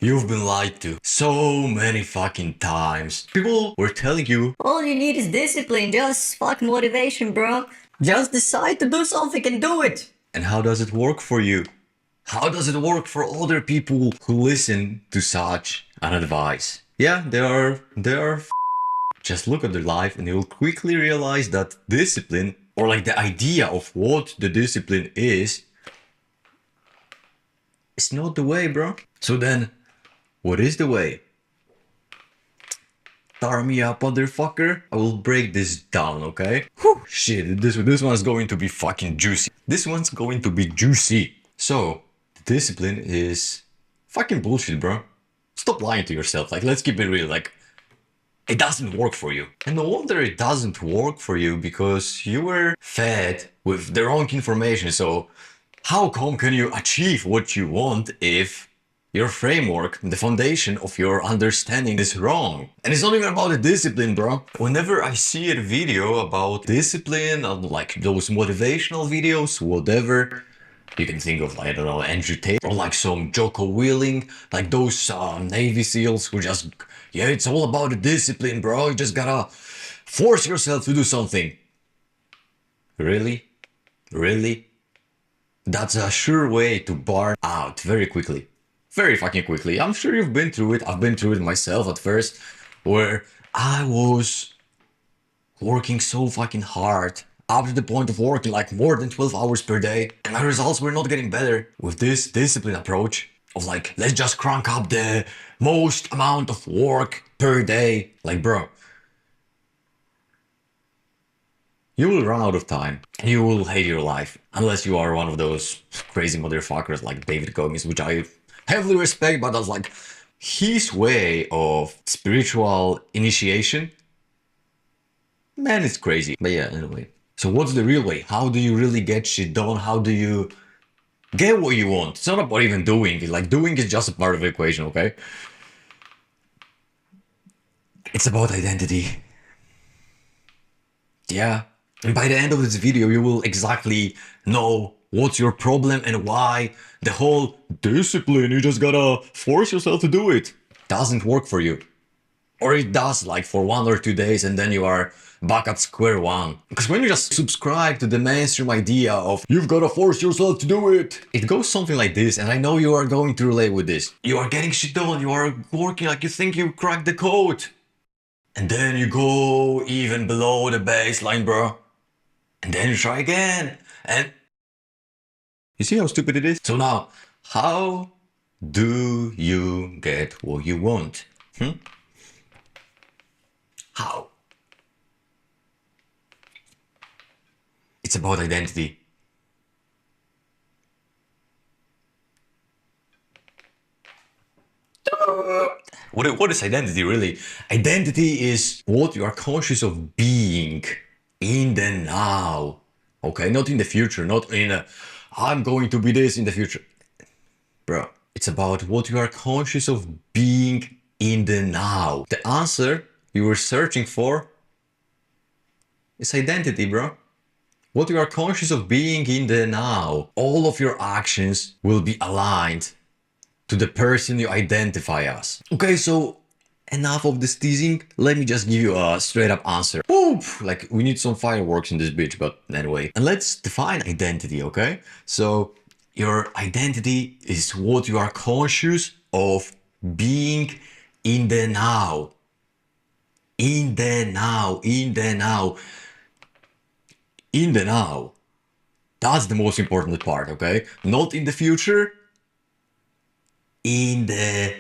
You've been lied to so many fucking times. People were telling you, All you need is discipline, just fucking motivation, bro. Just decide to do something and do it. and how does it work for you? How does it work for other people who listen to such an advice? Yeah, they are. Just look at their life and you'll quickly realize that discipline, or like the idea of what the discipline is not the way, bro. So then, what is the way? Tar me up, motherfucker. I will break this down, okay? Whew, shit, this one's going to be fucking juicy. This one's going to be juicy. So, discipline is fucking bullshit, bro. Stop lying to yourself. Like, let's keep it real. Like, it doesn't work for you. And no wonder it doesn't work for you because you were fed with the wrong information. So, how come can you achieve what you want if your framework, the foundation of your understanding is wrong? And it's not even about the discipline, bro. Whenever I see a video about discipline, like those motivational videos, whatever, you can think of, I don't know, Andrew Tate or like some Jocko Willing, like those Navy SEALs who just, yeah, it's all about the discipline, bro. You just gotta force yourself to do something. Really? Really? That's a sure way to burn out very quickly. Very fucking quickly. I'm sure you've been through it. I've been through it myself at first, where I was working so fucking hard up to the point of working like more than 12 hours per day, and my results were not getting better. With this discipline approach of like, let's just crank up the most amount of work per day, like, bro, you will run out of time and you will hate your life unless you are one of those crazy motherfuckers like David Goggins, which I heavily respect, but that's like his way of spiritual initiation. Man, it's crazy. But yeah, anyway. So what's the real way? How do you really get shit done? How do you get what you want? It's not about even doing it. Like, doing is just a part of the equation, okay? It's about identity. Yeah. And by the end of this video, you will exactly know what's your problem and why the whole discipline, you just gotta force yourself to do it, doesn't work for you. Or it does, like for 1 or 2 days, and then you are back at square one. Because when you just subscribe to the mainstream idea of you've gotta force yourself to do it, it goes something like this, and I know you are going to relate with this. You are getting shit done, you are working like you think you cracked the code. And then you go even below the baseline, bro. And then you try again. And you see how stupid it is? So now, how do you get what you want? How? It's about identity. What is identity really? Identity is what you are conscious of being in the now. Okay, not in the future, not in a, I'm going to be this in the future. Bro, it's about what you are conscious of being in the now. The answer you were searching for is identity, bro. What you are conscious of being in the now. All of your actions will be aligned to the person you identify as. Okay, so enough of this teasing. Let me just give you a straight up answer. Whoop! Like, we need some fireworks in this bitch, but anyway. And let's define identity, okay? So, your identity is what you are conscious of being in the now. In the now, in the now, in the now. That's the most important part, okay? Not in the future, in the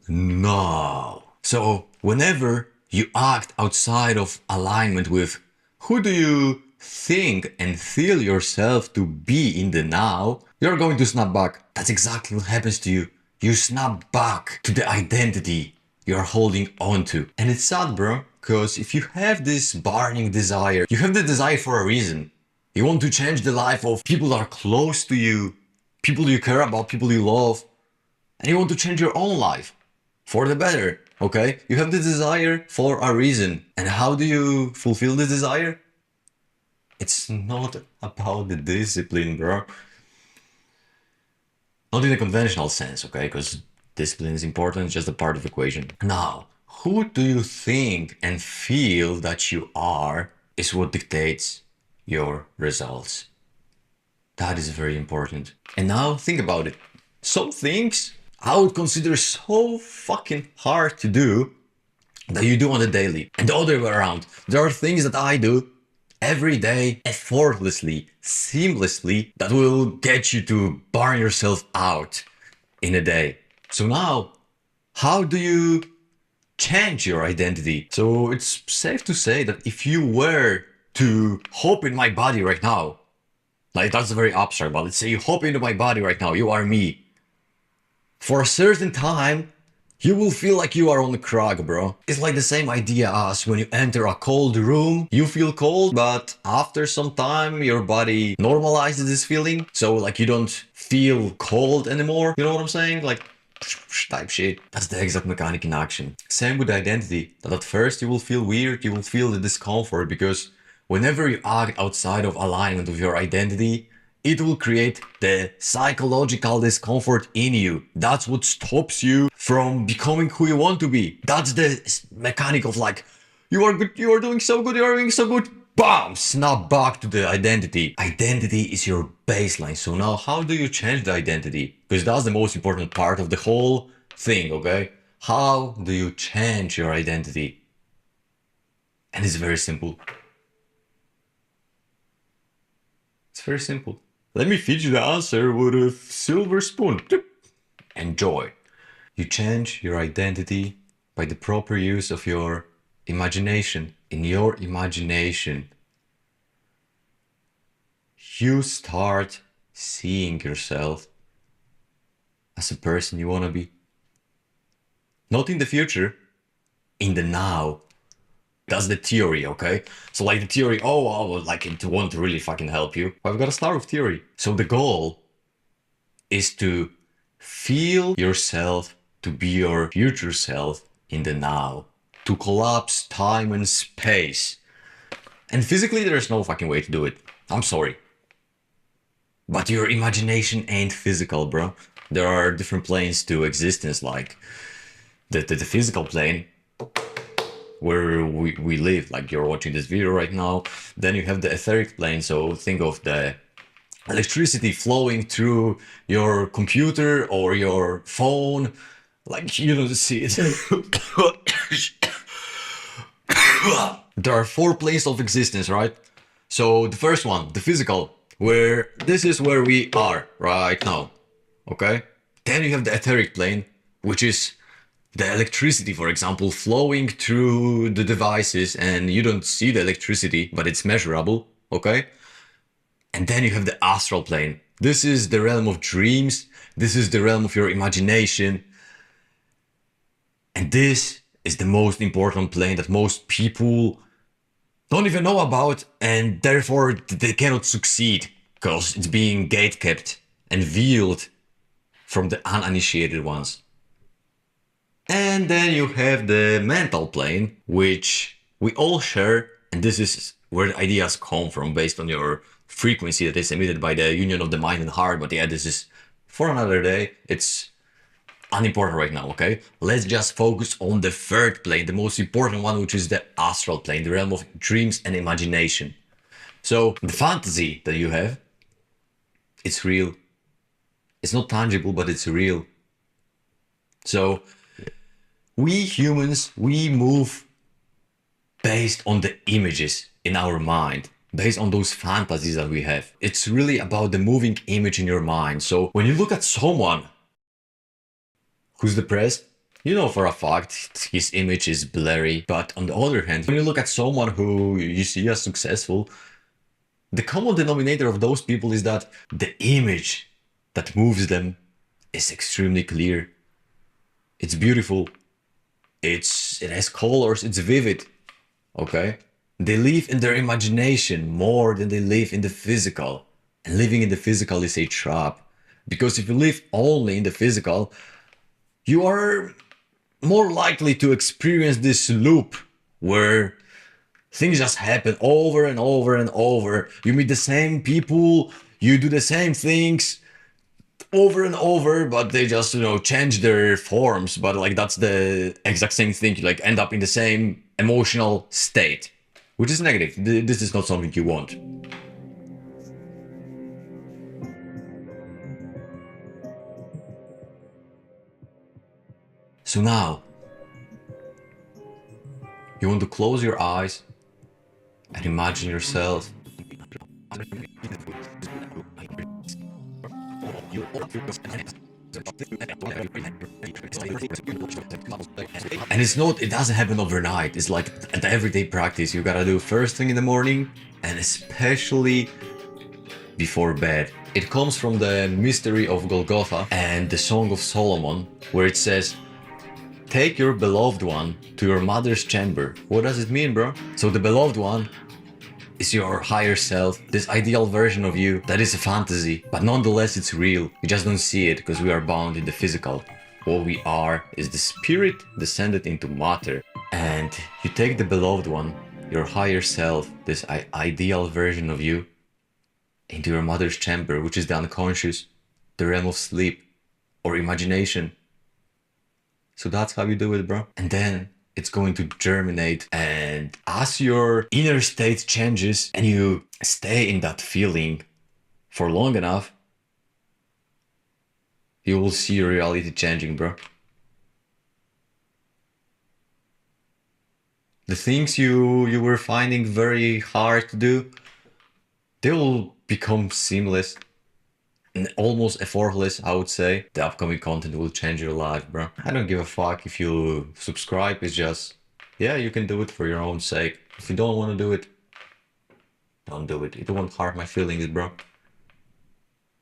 now. So, whenever you act outside of alignment with who do you think and feel yourself to be in the now, you're going to snap back. That's exactly what happens to you. You snap back to the identity you're holding on to. And it's sad, bro, because if you have this burning desire, you have the desire for a reason. You want to change the life of people that are close to you, people you care about, people you love, and you want to change your own life for the better, okay? You have the desire for a reason. And how do you fulfill the desire? It's not about the discipline, bro. Not in a conventional sense, okay? Because Discipline is important, it's just a part of the equation. Now, who do you think and feel that you are is what dictates your results. That is very important. And now think about it. Some things I would consider so fucking hard to do that you do on a daily. And the other way around. There are things that I do every day effortlessly, seamlessly, that will get you to burn yourself out in a day. So now, how do you change your identity? So it's safe to say that if you were to hop in my body right now, like that's very abstract, but let's say you hop into my body right now, you are me. For a certain time, you will feel like you are on the crack, bro. It's like the same idea as when you enter a cold room, you feel cold, but after some time, your body normalizes this feeling. So like you don't feel cold anymore. You know what I'm saying? Like type shit. That's the exact mechanic in action. Same with identity. That at first you will feel weird, you will feel the discomfort because whenever you act outside of alignment with your identity, it will create the psychological discomfort in you. That's what stops you from becoming who you want to be. That's the mechanic of like, you are good, you are doing so good, you are doing so good. Bam! Snap back to the identity. Identity is your baseline. So now how do you change the identity? Because that's the most important part of the whole thing, okay? How do you change your identity? And it's very simple. It's very simple. Let me feed you the answer with a silver spoon. Enjoy. You change your identity by the proper use of your imagination. In your imagination, you start seeing yourself as a person you want to be. Not in the future, in the now. That's the theory, okay? So like the theory, like it won't really fucking help you. But I've got to start with theory. So the goal is to feel yourself to be your future self in the now. To collapse time and space. And physically, there's no fucking way to do it. I'm sorry. But your imagination ain't physical, bro. There are different planes to existence, like the physical plane, where we live, like you're watching this video right now. Then you have the etheric plane, so think of the electricity flowing through your computer or your phone, like you don't see it. There are 4 planes of existence, right? So the first one, the physical, where this is where we are right now, okay? Then you have the etheric plane, which is the electricity, for example, flowing through the devices and you don't see the electricity, but it's measurable, okay? And then you have the astral plane. This is the realm of dreams. This is the realm of your imagination. And this is the most important plane that most people don't even know about, and therefore they cannot succeed because it's being gatekept and veiled from the uninitiated ones. And then you have the mental plane, which we all share, and this is where the ideas come from based on your frequency that is emitted by the union of the mind and heart. But yeah, this is for another day. It's unimportant right now, okay? Let's just focus on the third plane, the most important one, which is the astral plane, the realm of dreams and imagination. So the fantasy that you have, it's real. It's not tangible, but it's real. So we humans, we move based on the images in our mind, based on those fantasies that we have. It's really about the moving image in your mind. So when you look at someone who's depressed, you know for a fact his image is blurry. But on the other hand, when you look at someone who you see as successful, the common denominator of those people is that the image that moves them is extremely clear. It's beautiful. It has colors, it's vivid, okay? They live in their imagination more than they live in the physical. And living in the physical is a trap. Because if you live only in the physical, you are more likely to experience this loop where things just happen over and over and over. You meet the same people, you do the same things over and over, but they just, you know, change their forms. But like that's the exact same thing. You like end up in the same emotional state, which is negative. This is not something you want. So now, you want to close your eyes and imagine yourself and it doesn't happen overnight. It's like an everyday practice. You gotta do first thing in the morning and especially before bed. It comes from the mystery of Golgotha and the Song of Solomon, where it says, take your beloved one to your mother's chamber. What does it mean, bro? So the beloved one is your higher self, this ideal version of you that is a fantasy, but nonetheless it's real. You just don't see it because we are bound in the physical. What we are is the spirit descended into matter. And you take the beloved one, your higher self, this ideal version of you, into your mother's chamber, which is the unconscious, the realm of sleep, or imagination. So that's how you do it, bro. And then it's going to germinate, and as your inner state changes and you stay in that feeling for long enough, you will see your reality changing, bro. The things you were finding very hard to do, they will become seamless and almost effortless, I would say. The upcoming content will change your life, bro. I don't give a fuck if you subscribe. It's just, yeah, you can do it for your own sake. If you don't want to do it, don't do it. It won't hurt my feelings, bro.